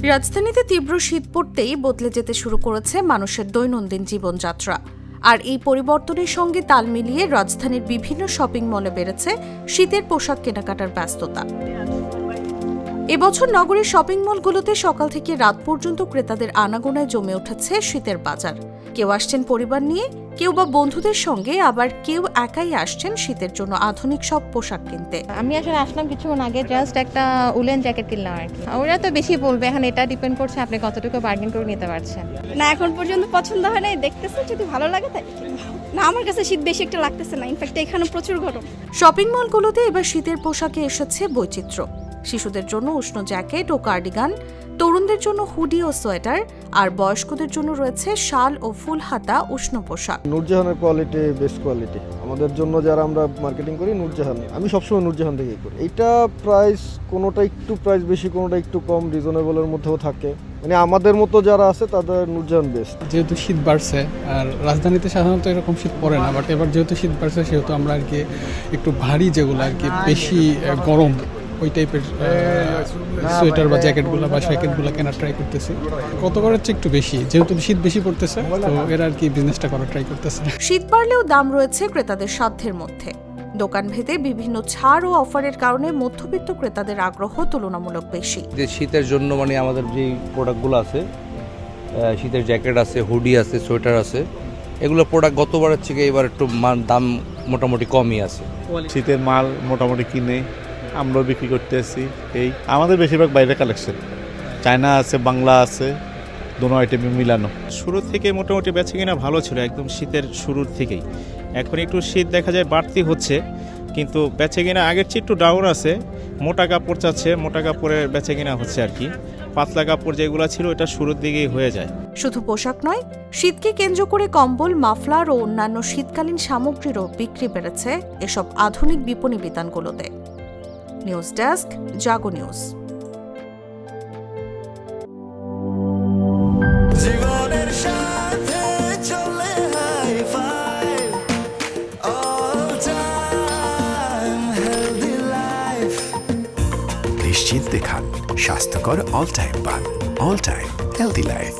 রাজধানীতে তীব্র শীত পড়তেই বদলে যেতে শুরু করেছে মানুষের দৈনন্দিন জীবনযাত্রা। আর এই পরিবর্তনের সঙ্গে তাল মিলিয়ে রাজধানীর বিভিন্ন শপিং মলে বেড়েছে শীতের পোশাক কেনাকাটার ব্যস্ততা। এবছর নগরীর শপিং মলগুলোতে সকাল থেকে রাত পর্যন্ত ক্রেতাদের আনাগোনায় জমে উঠেছে শীতের বাজার। কেউ আসছেন পরিবার নিয়ে, কেউ বা বন্ধুদের সঙ্গে, আবার কেউ একাই আসছেন শীতের জন্য আধুনিক সব পোশাক কিনতে। আমি আসলে আসলাম কিছুক্ষণ আগে, জাস্ট একটা উলেন জ্যাকেট কিনলাম আর কি। ওরা তো বেশি বলবে, এখন এটা ডিপেন্ড করছে আপনি কতটুকু বার্গেন করে নিতে পারছেন। না, এখন পর্যন্ত পছন্দ হয় নাই, দেখতেছে যদি ভালো লাগে তাই না। আমার কাছে শীত বেশি একটা লাগতেছে না, ইনফ্যাক্ট এখানে প্রচুর গরম। শপিং মলগুলোতে এবার শীতের পোশাকে এসেছে বৈচিত্র্য। শিশুদের জন্য উষ্ণ জ্যাকেট ও কার্ডিগান, তরুণদের জন্য হুডি ও সোয়েটার, আর বয়স্কদের জন্য রয়েছে শাল ও ফুল হাতা উষ্ণ পোশাক। নূরজাহানের কোয়ালিটি বেস্ট কোয়ালিটি। আমাদের জন্য যারা আমরা মার্কেটিং করি, নূরজাহান, আমি সবসময় নূরজাহান থেকেই করি। এইটা প্রাইস কোনোটা একটু প্রাইস বেশি, কোনোটা একটু কম, রিজনেবলের মধ্যেও থাকে। মানে আমাদের মতো যারা আছে তাদের নূরজাহান বেস্ট। যেহেতু শীত বাড়ছে, আর রাজধানীতে সাধারণত এরকম শীত পড়ে না, বাট এবার যেহেতু শীত বাড়ছে সেহেতু আমরা আর কি একটু ভারী যেগুলো আর কি বেশি গরম ওই টাইপের সোয়েটার বা জ্যাকেটগুলো বা শ্যাকেটগুলো কেনার ট্রাই করতেছি। কত করার চেয়ে একটু বেশি, যেহেতু শীত বেশি পড়তেছে তো এরা আর কি বিজনেসটা করার ট্রাই করতেছে। শীত বাড়লেও দাম রয়েছে ক্রেতাদের সাধ্যের মধ্যে। দোকান ভেদে বিভিন্ন ছাড় ও অফারের কারণে মধ্যবিত্ত ক্রেতাদের আগ্রহ তুলনামূলক বেশি। শীতের জন্য মানে আমাদের যে প্রোডাক্টগুলো আছে, শীতের জ্যাকেট আছে, হুডি আছে, সোয়েটার আছে, এগুলো প্রোডাক্ট গতবারের থেকে এবার একটু দাম মোটামুটি কমই আছে। শীতের মাল মোটামুটি কিনে আমরাও বিক্রি করতে আসি। এই আমাদের বেশিরভাগ বাইরে কালেকশন, চায়না আছে, বাংলা আছে, দোনো আইটেমে মিলানো। শুরু থেকে মোটামুটি বেচে কিনা ভালো ছিল, একদম শীতের শুরুর থেকেই। এখন একটু শীত দেখা যায় বাড়তি হচ্ছে, কিন্তু বেচে কিনা আগের চেয়ে একটু ডাউন আছে। মোটা কাপড় চাচ্ছে, মোটা কাপড়ের বেচে কিনা হচ্ছে আর কি। পাতলা কাপড় যেগুলো ছিল এটা শুরুর দিকেই হয়ে যায়। শুধু পোশাক নয়, শীতকে কেন্দ্র করে কম্বল, মাফলার ও অন্যান্য শীতকালীন সামগ্রীরও বিক্রি বেড়েছে এসব আধুনিক বিপণী বিতানগুলোতে। News desk, Jago news. জীবনের সাথে চলে high five, all time healthy life. নিশ্চিন্তে খান স্বাস্থ্যকর অল টাইম পান, অল টাইম হেলদি লাইফ।